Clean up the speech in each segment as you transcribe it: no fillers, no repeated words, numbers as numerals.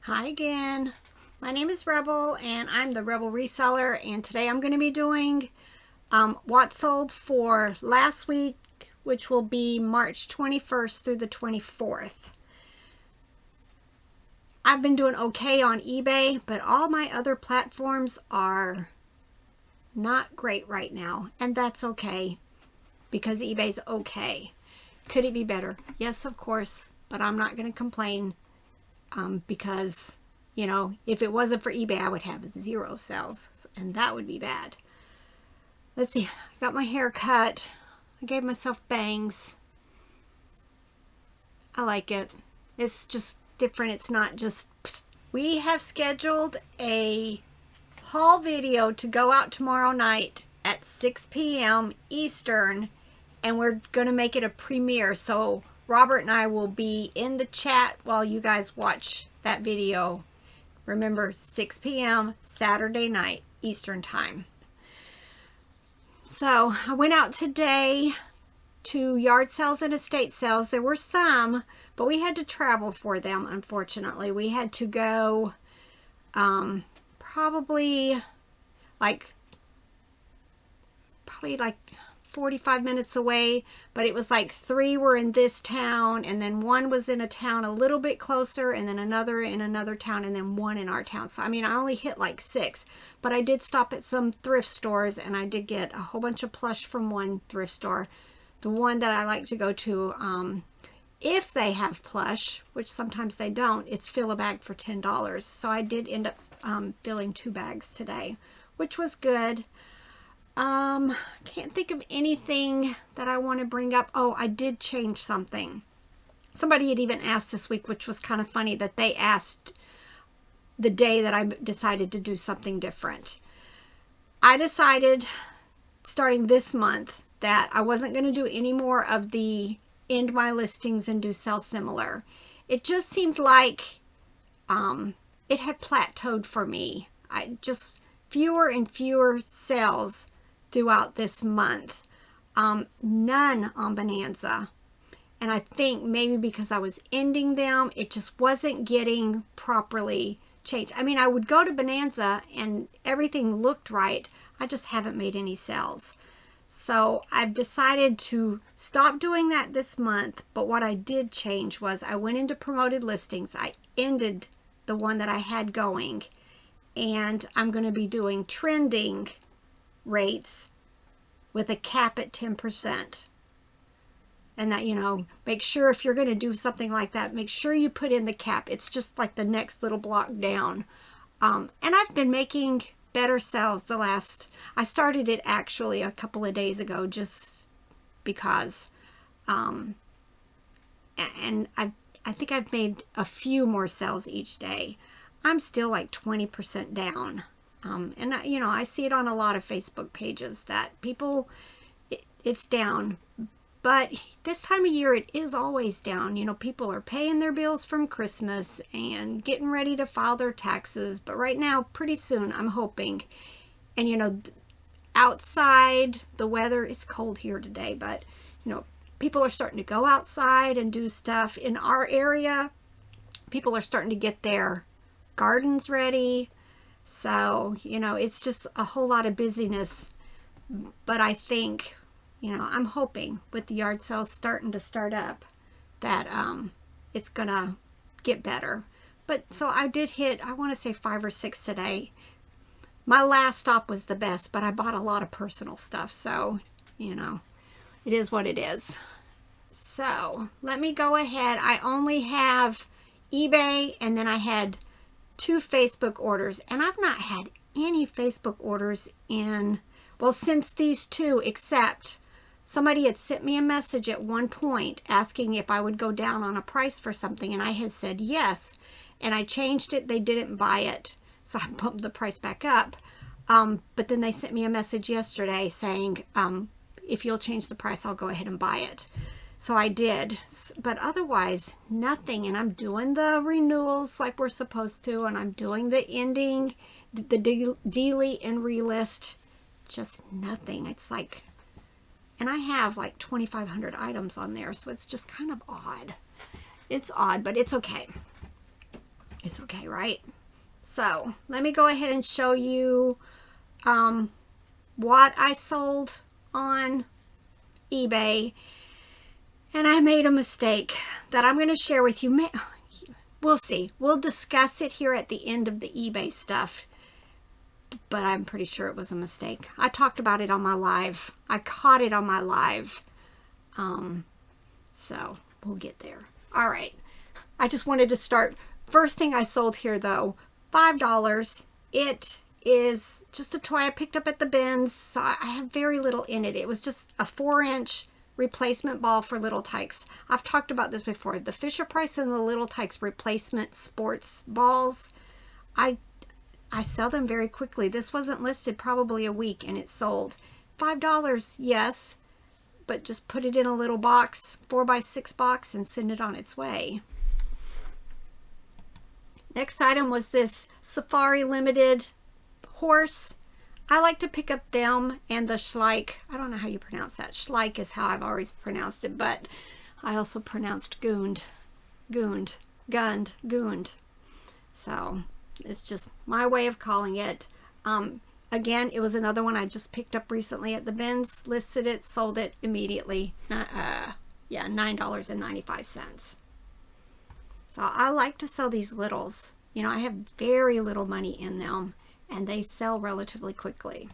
Hi again. My name is Rebel and I'm the Rebel Reseller, and today I'm going to be doing what sold for last week, which will be March 21st through the 24th. I've been doing okay on eBay, but all my other platforms are not great right now, and that's okay because eBay's okay. Could it be better? Yes, of course, but I'm not going to complain. Because, you know, if it wasn't for eBay, I would have 0 sales, and that would be bad. Let's see, I got my hair cut. I gave myself bangs. I like it. It's just different. It's not just... We have scheduled a haul video to go out tomorrow night at 6 p.m. Eastern, and we're going to make it a premiere, so Robert and I will be in the chat while you guys watch that video. Remember, 6 p.m. Saturday night, Eastern time. So, I went out today to yard sales and estate sales. There were some, but we had to travel for them, unfortunately. We had to go probably like 45 minutes away, but it was like 3 were in this town, and then 1 was in a town a little bit closer, and then another in another town, and then 1 in our town. So I mean, I only hit like 6, but I did stop at some thrift stores, and I did get a whole bunch of plush from one thrift store. The one that I like to go to, if they have plush, which sometimes they don't, it's fill a bag for $10. So I did end up filling 2 bags today, which was good. Can't think of anything that I want to bring up. Oh, I did change something. Somebody had even asked this week, which was kind of funny, that they asked the day that I decided to do something different. I decided starting this month that I wasn't going to do any more of the end my listings and do sell similar. It just seemed like it had plateaued for me. I just fewer and fewer sales throughout this month. None on Bonanza. And I think maybe because I was ending them, it just wasn't getting properly changed. I mean, I would go to Bonanza and everything looked right. I just haven't made any sales. So I've decided to stop doing that this month. But what I did change was I went into promoted listings. I ended the one that I had going. And I'm going to be doing trending rates with a cap at 10%. And that, you know, make sure if you're going to do something like that, make sure you put in the cap. It's just like the next little block down. And I've been making better sales I started it actually a couple of days ago just because. And I think I've made a few more sales each day. I'm still like 20% down. And you know, I see it on a lot of Facebook pages that people, it's down. But this time of year, it is always down. You know, people are paying their bills from Christmas and getting ready to file their taxes. But right now, pretty soon, I'm hoping. And, you know, outside, the weather is cold here today. But, you know, people are starting to go outside and do stuff. In our area, people are starting to get their gardens ready. So, you know, it's just a whole lot of busyness. But I think, you know, I'm hoping with the yard sales starting to start up that it's going to get better. But so I did hit, I want to say 5 or 6 today. My last stop was the best, but I bought a lot of personal stuff. So, you know, it is what it is. So let me go ahead. I only have eBay, and then I had 2 Facebook orders, and I've not had any Facebook orders in, well, since these 2, except somebody had sent me a message at one point asking if I would go down on a price for something, and I had said yes, and I changed it. They didn't buy it, so I bumped the price back up. But then they sent me a message yesterday saying, if you'll change the price, I'll go ahead and buy it. So I did, but otherwise nothing. And I'm doing the renewals like we're supposed to, and I'm doing the ending, the delete and relist. Just nothing. It's like, and I have like 2,500 items on there, so it's just kind of odd. It's odd, but it's okay. It's okay, right? So let me go ahead and show you what I sold on eBay. And I made a mistake that I'm going to share with you. We'll see. We'll discuss it here at the end of the eBay stuff. But I'm pretty sure it was a mistake. I talked about it on my live. I caught it on my live. So we'll get there. All right. I just wanted to start. First thing I sold here, though, $5. It is just a toy I picked up at the bins. So I have very little in it. It was just a 4-inch replacement ball for Little Tikes. I've talked about this before. The Fisher-Price and the Little Tikes replacement sports balls, I sell them very quickly. This wasn't listed probably a week and it sold. $5, yes, but just put it in a little box, 4x6 box, and send it on its way. Next item was this Safari Limited horse. I like to pick up them and the Schleich. I don't know how you pronounce that. Schleich is how I've always pronounced it, but I also pronounced Gund. So it's just my way of calling it. Again, it was another one I just picked up recently at the bins, listed it, sold it immediately. Yeah, $9.95. So I like to sell these littles. You know, I have very little money in them, and they sell relatively quickly.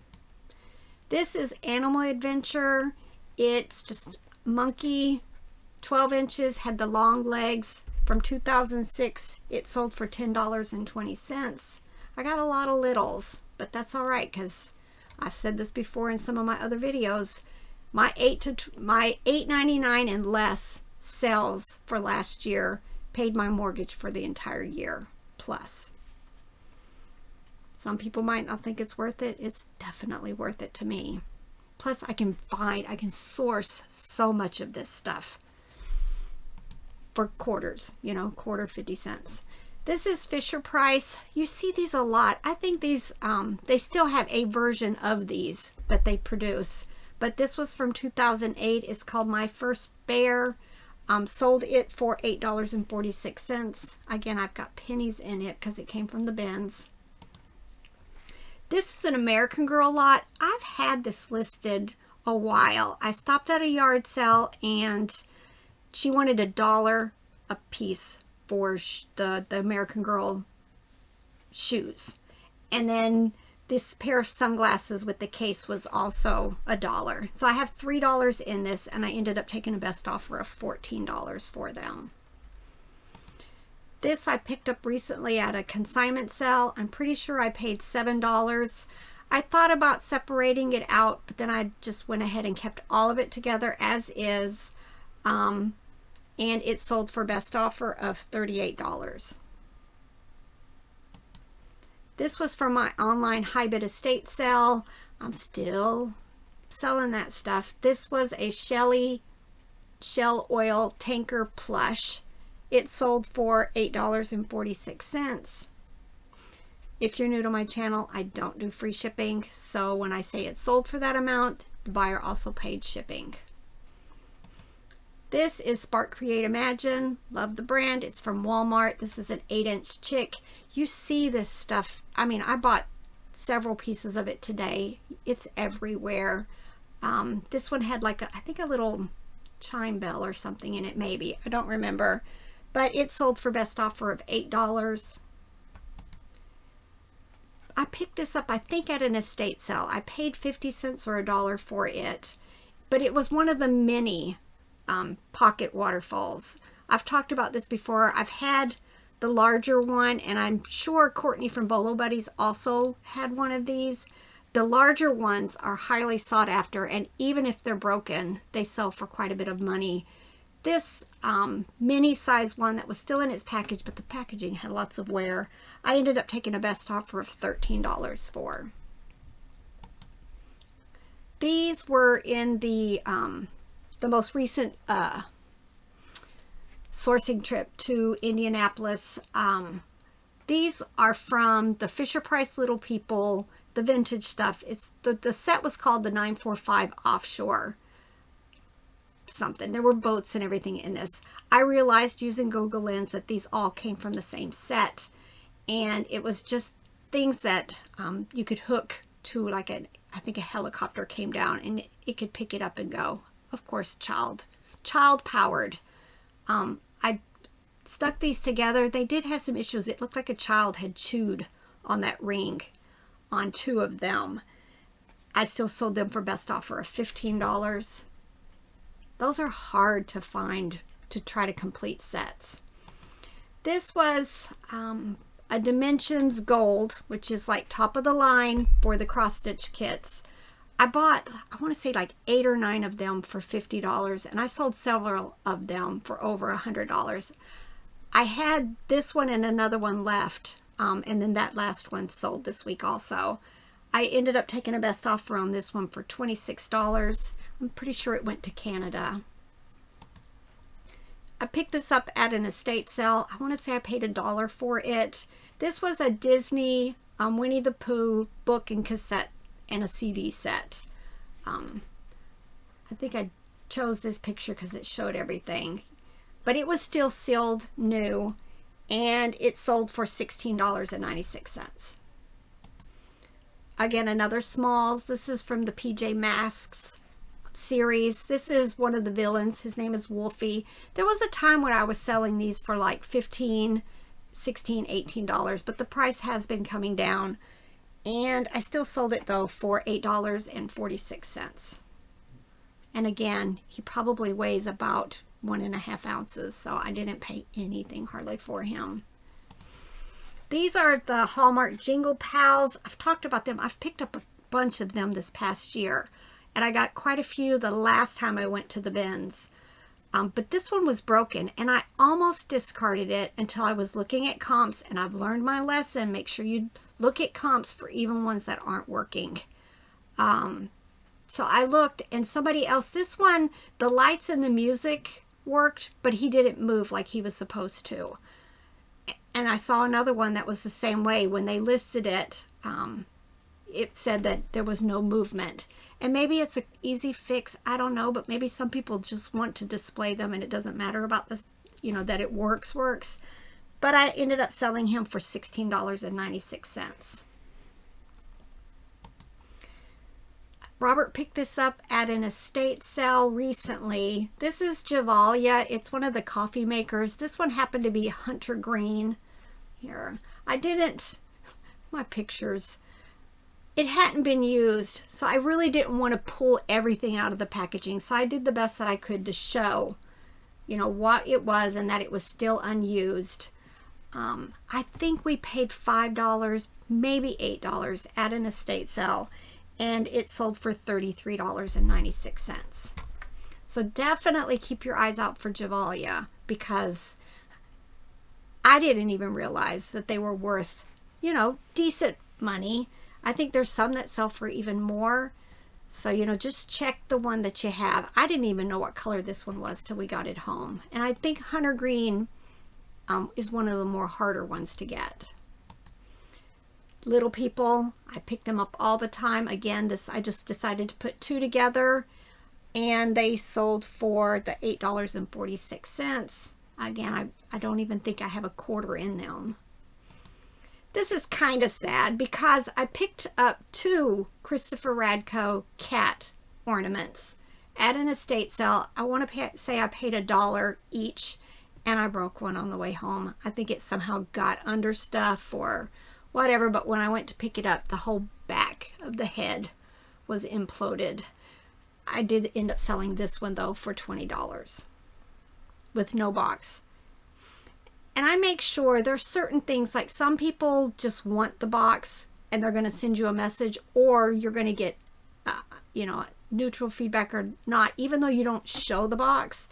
This is Animal Adventure. It's just monkey, 12 inches, had the long legs. From 2006, it sold for $10.20. I got a lot of littles, but that's all right, because I've said this before in some of my other videos. My $8.99 and less sales for last year paid my mortgage for the entire year plus. Some people might not think it's worth it. It's definitely worth it to me. Plus, I can source so much of this stuff for quarters, you know, quarter 50 cents. This is Fisher-Price. You see these a lot. I think these, they still have a version of these that they produce, but this was from 2008. It's called My First Bear. Sold it for $8.46. Again, I've got pennies in it because it came from the bins. This is an American Girl lot. I've had this listed a while. I stopped at a yard sale and she wanted $1 a piece for the American Girl shoes. And then this pair of sunglasses with the case was also $1. So I have $3 in this, and I ended up taking a best offer of $14 for them. This I picked up recently at a consignment sale. I'm pretty sure I paid $7. I thought about separating it out, but then I just went ahead and kept all of it together as is. And it sold for best offer of $38. This was from my online high bid estate sale. I'm still selling that stuff. This was a Shell Oil Tanker Plush. It sold for $8.46. If you're new to my channel, I don't do free shipping. So when I say it sold for that amount, the buyer also paid shipping. This is Spark Create Imagine. Love the brand. It's from Walmart. This is an 8-inch chick. You see this stuff. I mean, I bought several pieces of it today. It's everywhere. This one had like I think a little chime bell or something in it, maybe. I don't remember. But it sold for best offer of $8. I picked this up, I think, at an estate sale. I paid 50 cents or $1 for it. But it was one of the mini pocket waterfalls. I've talked about this before. I've had the larger one, and I'm sure Courtney from Bolo Buddies also had one of these. The larger ones are highly sought after, and even if they're broken, they sell for quite a bit of money. This mini size one that was still in its package, but the packaging had lots of wear, I ended up taking a best offer of $13 for. These were in the most recent sourcing trip to Indianapolis. These are from the Fisher-Price Little People, the vintage stuff. It's the set was called the 945 Offshore. something. There were boats and everything in this. I realized using Google Lens that these all came from the same set. And it was just things that you could hook to, like I think a helicopter came down and it could pick it up and go. Of course, child powered. I stuck these together. They did have some issues. It looked like a child had chewed on that ring on 2 of them. I still sold them for best offer of $15. Those are hard to find to try to complete sets. This was a Dimensions Gold, which is like top of the line for the cross stitch kits. I bought, I want to say like 8 or 9 of them for $50, and I sold several of them for over $100. I had this one and another one left, and then that last one sold this week also. I ended up taking a best offer on this one for $26. I'm pretty sure it went to Canada. I picked this up at an estate sale. I want to say I paid $1 for it. This was a Disney Winnie the Pooh book and cassette and a CD set. I think I chose this picture because it showed everything. But it was still sealed new, and it sold for $16.96. Again, another smalls. This is from the PJ Masks series. This is one of the villains. His name is Wolfie. There was a time when I was selling these for like $15, $16, $18, but the price has been coming down. And I still sold it though for $8.46. And again, he probably weighs about 1.5 ounces, so I didn't pay anything hardly for him. These are the Hallmark Jingle Pals. I've talked about them. I've picked up a bunch of them this past year, and I got quite a few the last time I went to the bins. But this one was broken, and I almost discarded it until I was looking at comps, and I've learned my lesson. Make sure you look at comps for even ones that aren't working. So I looked, and somebody else, this one, the lights and the music worked, but he didn't move like he was supposed to. And I saw another one that was the same way. When they listed it, it said that there was no movement. And maybe it's an easy fix, I don't know, but maybe some people just want to display them and it doesn't matter about the, that it works. But I ended up selling him for $16.96. Robert picked this up at an estate sale recently. This is Javalia. It's one of the coffee makers. This one happened to be hunter green. Here, my pictures, it hadn't been used, so I really didn't want to pull everything out of the packaging. So I did the best that I could to show, what it was and that it was still unused. I think we paid $5, maybe $8 at an estate sale, and it sold for $33.96. So definitely keep your eyes out for Javalia, because I didn't even realize that they were worth, decent money. I think there's some that sell for even more. So, just check the one that you have. I didn't even know what color this one was till we got it home. And I think hunter green is one of the more harder ones to get. Little people, I pick them up all the time. Again, I just decided to put 2 together, and they sold for the $8.46. Again, I don't even think I have a quarter in them. This is kind of sad because I picked up 2 Christopher Radco cat ornaments at an estate sale. I want to say I paid $1 each, and I broke one on the way home. I think it somehow got under stuff or whatever, but when I went to pick it up, the whole back of the head was imploded. I did end up selling this one though for $20 with no box. And I make sure there's certain things, like some people just want the box and they're going to send you a message, or you're going to get neutral feedback or not, even though you don't show the box.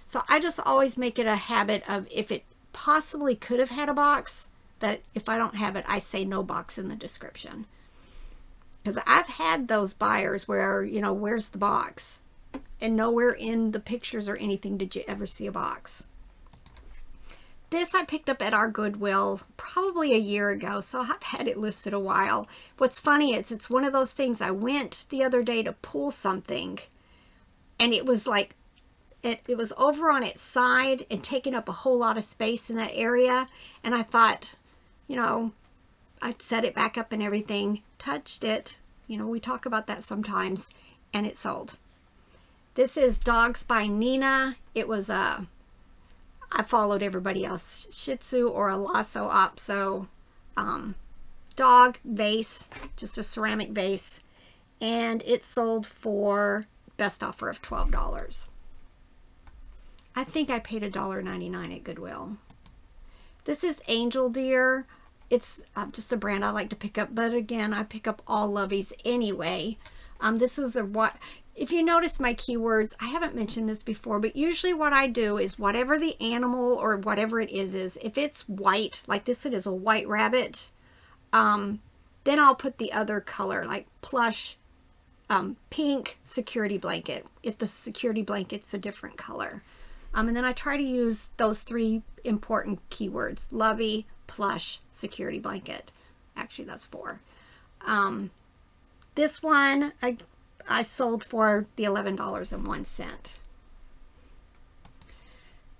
So I just always make it a habit of, if it possibly could have had a box, that if I don't have it, I say no box in the description. Because I've had those buyers where, where's the box? And nowhere in the pictures or anything did you ever see a box. This I picked up at our Goodwill probably a year ago, so I've had it listed a while. What's funny is it's one of those things, I went the other day to pull something, and it was like it was over on its side and taking up a whole lot of space in that area. And I thought, you know, I'd set it back up and everything, touched it. You know, we talk about that sometimes, and it sold. This is Dogs by Nina. It was I followed everybody else, Shih Tzu or a Lhasa Apso dog vase, just a ceramic vase. And it sold for best offer of $12. I think I paid $1.99 at Goodwill. This is Angel Deer. It's just a brand I like to pick up, but again, I pick up all Loveys anyway. This is what, if you notice my keywords, I haven't mentioned this before, but usually what I do is whatever the animal or whatever it is if it's white, like this, it is a white rabbit, then I'll put the other color, like plush, pink security blanket, if the security blanket's a different color. And then I try to use those 3 important keywords: Lovey, plush, security blanket. Actually, that's 4. This one I sold for the $11.01.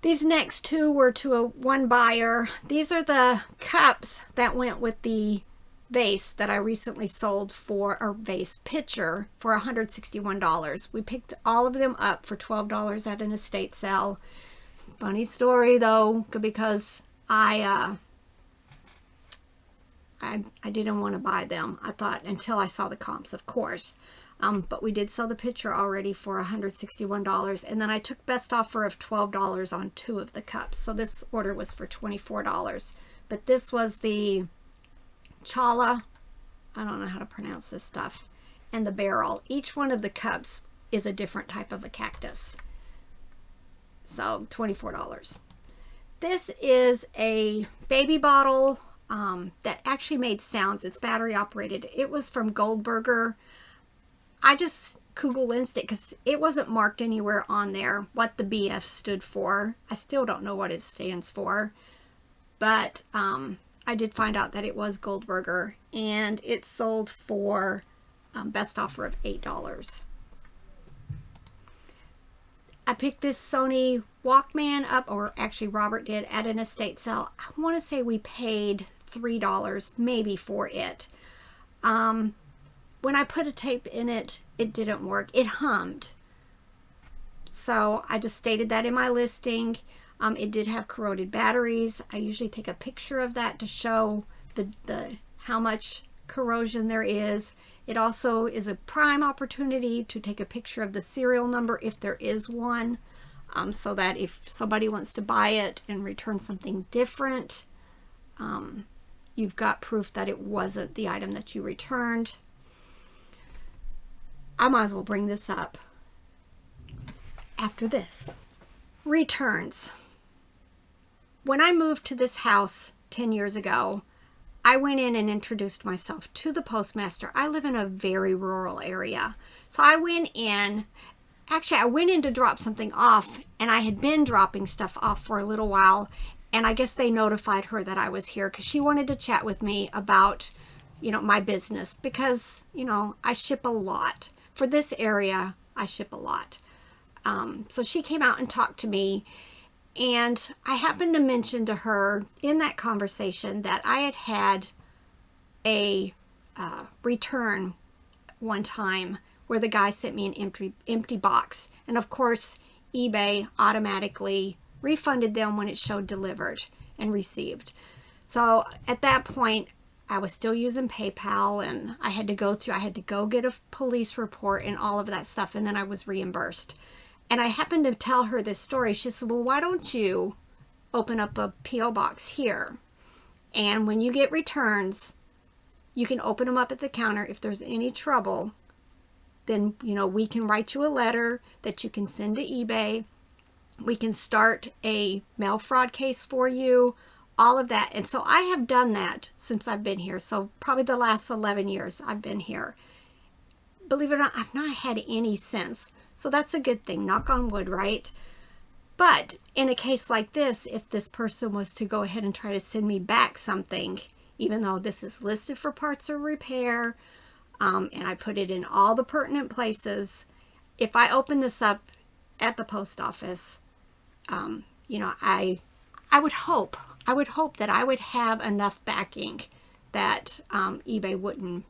These next 2 were to one buyer. These are the cups that went with the vase that I recently sold for, or vase pitcher, for $161. We picked all of them up for $12 at an estate sale. Funny story though, because I didn't want to buy them. I thought, until I saw the comps, of course. But we did sell the pitcher already for $161, and then I took best offer of $12 on 2 of the cups. So this order was for $24. But this was the Chala, I don't know how to pronounce this stuff, and the barrel. Each one of the cups is a different type of a cactus. So $24. This is a baby bottle that actually made sounds. It's battery operated. It was from Goldberger. I just Google Lensed it because it wasn't marked anywhere on there what the BF stood for. I still don't know what it stands for, but I did find out that it was Goldberger, and it sold for best offer of $8. I picked this Sony Walkman up, or actually Robert did, at an estate sale. I want to say we paid $3 maybe for it. When I put a tape in it, it didn't work. It hummed. So I just stated that in my listing. It did have corroded batteries. I usually take a picture of that to show the how much corrosion there is. It also is a prime opportunity to take a picture of the serial number if there is one, so that if somebody wants to buy it and return something different, you've got proof that it wasn't the item that you returned. I might as well bring this up after this. Returns. When I moved to this house 10 years ago, I went in and introduced myself to the postmaster. I live in a very rural area. So I went in, actually I went in to drop something off, and I had been dropping stuff off for a little while, and I guess they notified her that I was here because she wanted to chat with me about, you know, my business, because, you know, I ship a lot. For this area, I ship a lot. So she came out and talked to me, and I happened to mention to her in that conversation that I had had a return one time where the guy sent me an empty box. And of course, eBay automatically refunded them when it showed delivered and received. So at that point, I was still using PayPal, and I had to go get a police report and all of that stuff, and then I was reimbursed. And I happened to tell her this story. She said, well, why don't you open up a P.O. box here? And when you get returns, you can open them up at the counter. If there's any trouble, then, you know, we can write you a letter that you can send to eBay. We can start a mail fraud case for you, all of that. And so I have done that since I've been here. So probably the last 11 years I've been here. Believe it or not, I've not had any since. So that's a good thing, knock on wood, right? But in a case like this, if this person was to go ahead and try to send me back something, even though this is listed for parts or repair, and I put it in all the pertinent places, if I open this up at the post office. You know, I would hope that I would have enough backing that eBay wouldn't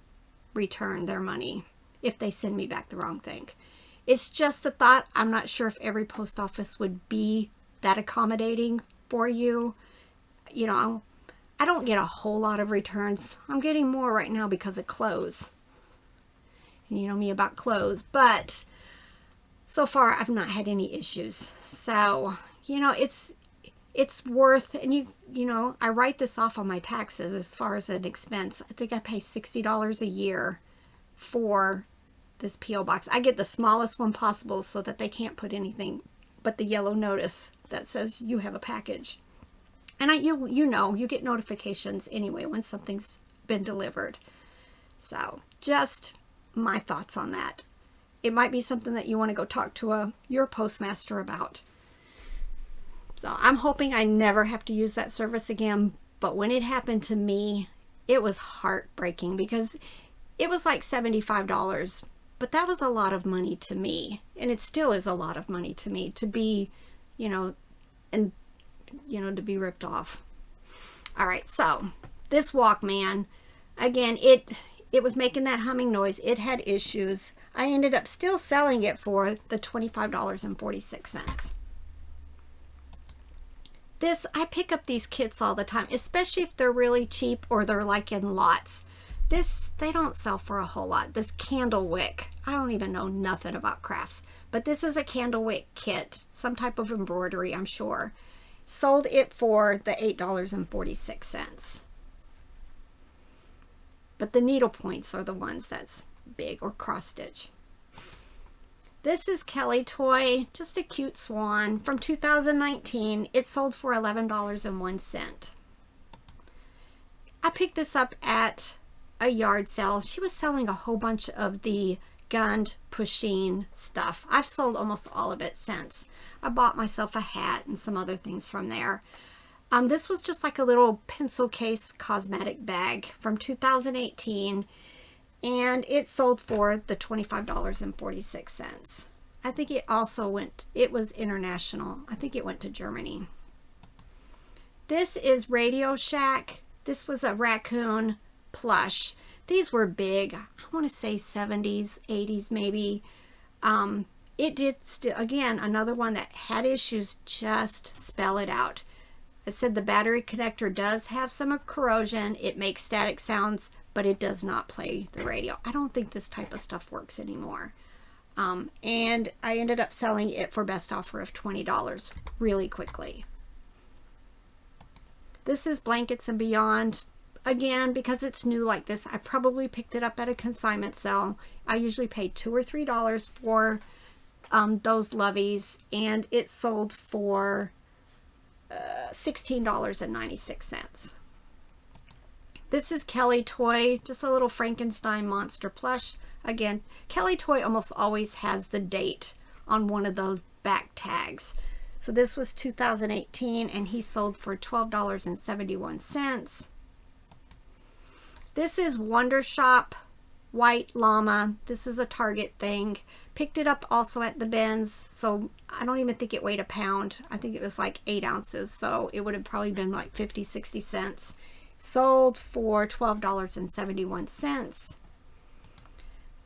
return their money if they send me back the wrong thing. It's just a thought. I'm not sure if every post office would be that accommodating for you. You know, I don't get a whole lot of returns. I'm getting more right now because of clothes. You know me about clothes, but so far I've not had any issues. So, you know, it's worth, and you know, I write this off on my taxes as far as an expense. I think I pay $60 a year for this P.O. box. I get the smallest one possible so that they can't put anything but the yellow notice that says you have a package. And you know, you get notifications anyway when something's been delivered. So just my thoughts on that. It might be something that you want to go talk to your postmaster about. So I'm hoping I never have to use that service again. But when it happened to me, it was heartbreaking because it was like $75. But that was a lot of money to me. And it still is a lot of money to me to be, you know, and, you know, to be ripped off. All right, so this Walkman, again, it was making that humming noise. It had issues. I ended up still selling it for the $25.46. I pick up these kits all the time, especially if they're really cheap or they're like in lots. They don't sell for a whole lot. This candle wick, I don't even know nothing about crafts, but this is a candle wick kit, some type of embroidery, I'm sure. Sold it for the $8.46. But the needle points are the ones that's big, or cross stitch. This is Kelly Toy, just a cute swan from 2019. It sold for $11.01. I picked this up at a yard sale. She was selling a whole bunch of the Gund Pusheen stuff. I've sold almost all of it since. I bought myself a hat and some other things from there. This was just like a little pencil case cosmetic bag from 2018, and it sold for the $25.46. I think it also it was international. I think it went to Germany. This is Radio Shack. This was a raccoon plush. These were big. I want to say 70s, 80s maybe. It did still, again, another one that had issues. Just spell it out. It said the battery connector does have some corrosion. It makes static sounds, but it does not play the radio. I don't think this type of stuff works anymore. And I ended up selling it for best offer of $20 really quickly. This is Blankets and Beyond. Again, because it's new like this, I probably picked it up at a consignment sale. I usually pay $2 or $3 for those loveys, and it sold for $16.96. This is Kelly Toy, just a little Frankenstein monster plush. Again, Kelly Toy almost always has the date on one of the back tags. So this was 2018, and he sold for $12.71. This is Wonder Shop White Llama. This is a Target thing. Picked it up also at the bins, so I don't even think it weighed a pound. I think it was like 8 ounces, so it would have probably been like 50, 60 cents. Sold for $12.71.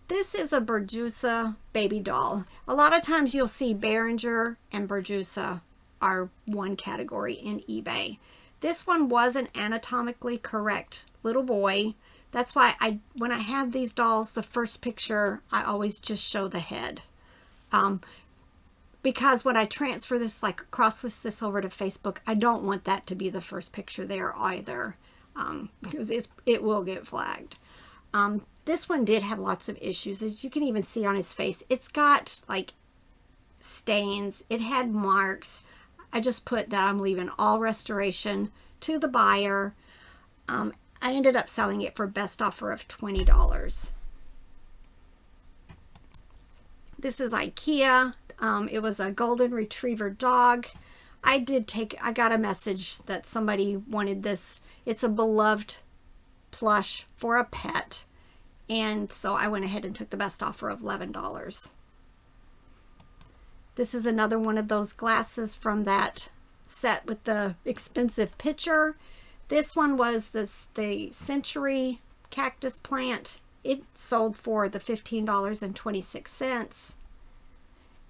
This is a Bergusa baby doll. A lot of times you'll see Behringer and Bergusa are one category in eBay. This one was an anatomically correct little boy. That's why when I have these dolls, the first picture, I always just show the head. Because when I transfer this, like cross-list this over to Facebook, I don't want that to be the first picture there either. Because it will get flagged. This one did have lots of issues, as you can even see on his face. It's got like stains. It had marks. I just put that I'm leaving all restoration to the buyer. I ended up selling it for best offer of $20. This is Ikea. It was a golden retriever dog. I got a message that somebody wanted this. It's a beloved plush for a pet. And so I went ahead and took the best offer of $11. This is another one of those glasses from that set with the expensive picture. This one was the Century cactus plant. It sold for the $15.26.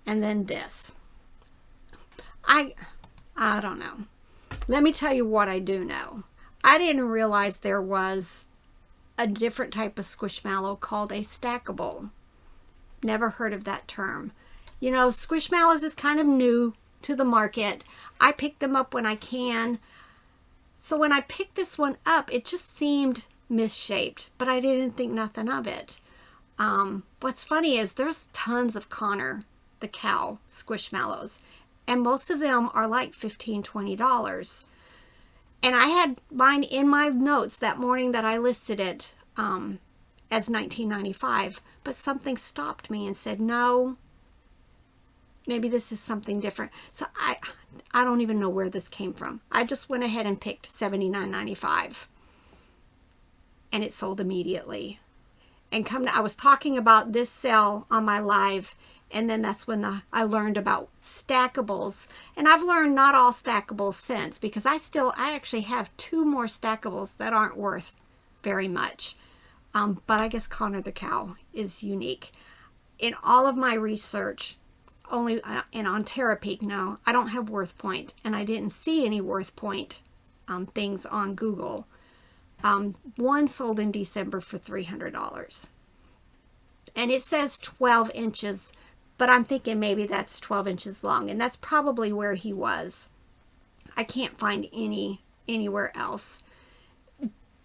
And then this. I don't know. Let me tell you what I do know. I didn't realize there was a different type of squishmallow called a stackable. Never heard of that term. You know, squishmallows is kind of new to the market. I pick them up when I can. So when I picked this one up, it just seemed misshaped, but I didn't think nothing of it. What's funny is there's tons of Connor the Cow squishmallows, and most of them are like $15, $20. And I had mine in my notes that morning that I listed it as $19.95, but something stopped me and said, no, maybe this is something different. So I don't even know where this came from. I just went ahead and picked $79.95, and it sold immediately. And I was talking about this sale on my live, and then that's when I learned about stackables. And I've learned not all stackables since, because I actually have 2 more stackables that aren't worth very much. But I guess Connor the Cow is unique. In all of my research, only and on Terapeak, no, I don't have worth point, and I didn't see any worth point things on Google. One sold in December for $300. And it says 12 inches, but I'm thinking maybe that's 12 inches long, and that's probably where he was. I can't find anywhere else,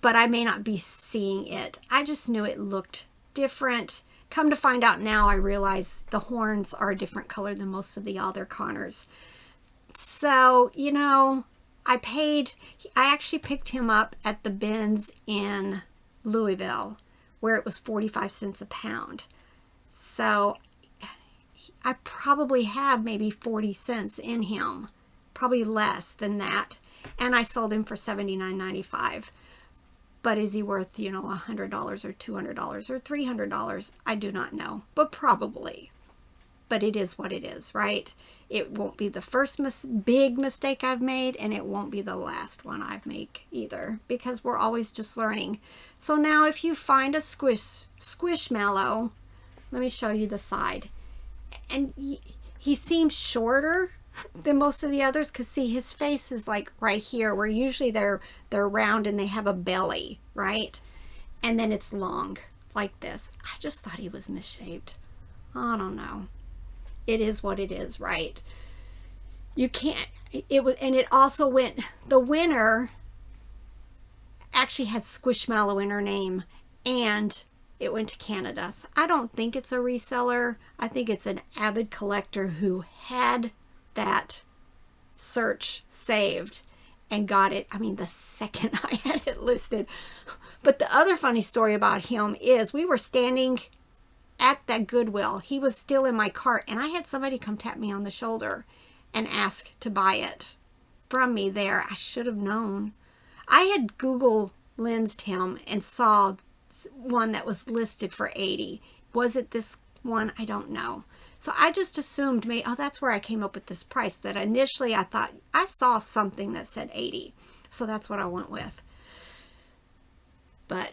but I may not be seeing it. I just knew it looked different. Come to find out now, I realize the horns are a different color than most of the other Connors. So, you know, I actually picked him up at the bins in Louisville, where it was 45 cents a pound. So I probably have maybe 40 cents in him, probably less than that. And I sold him for $79.95. But is he worth, you know, $100 or $200 or $300? I do not know, but probably. But it is what it is, right? It won't be the first big mistake I've made, and it won't be the last one I make either, because we're always just learning. So now if you find a squishmallow, let me show you the side. And he seems shorter than most of the others, because see, his face is like right here, where usually they're round and they have a belly, right? And then it's long like this. I just thought he was misshaped. I don't know. It is what it is, right? You can't, and it also went, the winner actually had Squishmallow in her name, and it went to Canada. So I don't think it's a reseller. I think it's an avid collector who had that search saved and got it, I mean, the second I had it listed. But the other funny story about him is we were standing at that Goodwill. He was still in my cart, and I had somebody come tap me on the shoulder and ask to buy it from me there. I should have known. I had Google lensed him and saw one that was listed for $80. Was it this one? I don't know. So I just assumed maybe, oh, that's where I came up with this price, that initially I thought I saw something that said $80. So that's what I went with. But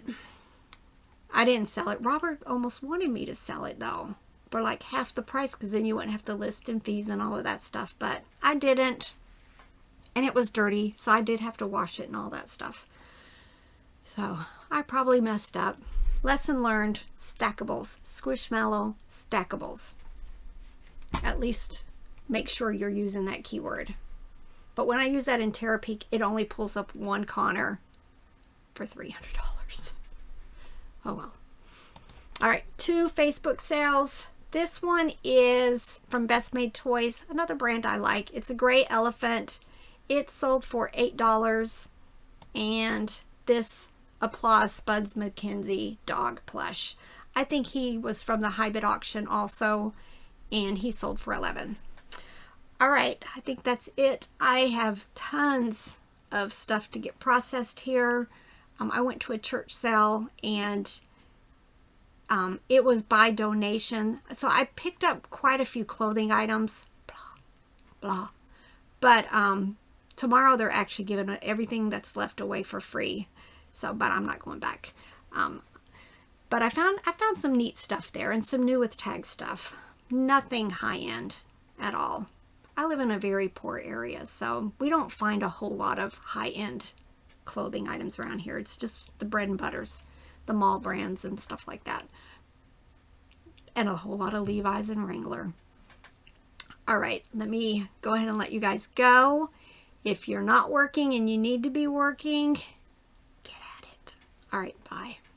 I didn't sell it. Robert almost wanted me to sell it though, for like half the price, because then you wouldn't have to list and fees and all of that stuff. But I didn't. And it was dirty, so I did have to wash it and all that stuff. So I probably messed up. Lesson learned, stackables. Squishmallow stackables. At least make sure you're using that keyword. But when I use that in Terapeak, it only pulls up one Connor for $300. Oh well. All right, 2 Facebook sales. This one is from Best Made Toys, another brand I like. It's a gray elephant. It sold for $8. And this Applause Spuds McKenzie dog plush. I think he was from the High Bid auction also, and he sold for $11. All right, I think that's it. I have tons of stuff to get processed here. I went to a church sale, and it was by donation. So I picked up quite a few clothing items blah. But tomorrow they're actually giving everything that's left away for free. So, but I'm not going back. But I found some neat stuff there and some new with tag stuff. Nothing high-end at all. I live in a very poor area, so we don't find a whole lot of high-end clothing items around here. It's just the bread and butters, the mall brands and stuff like that. And a whole lot of Levi's and Wrangler. All right, let me go ahead and let you guys go. If you're not working and you need to be working, get at it. All right, bye.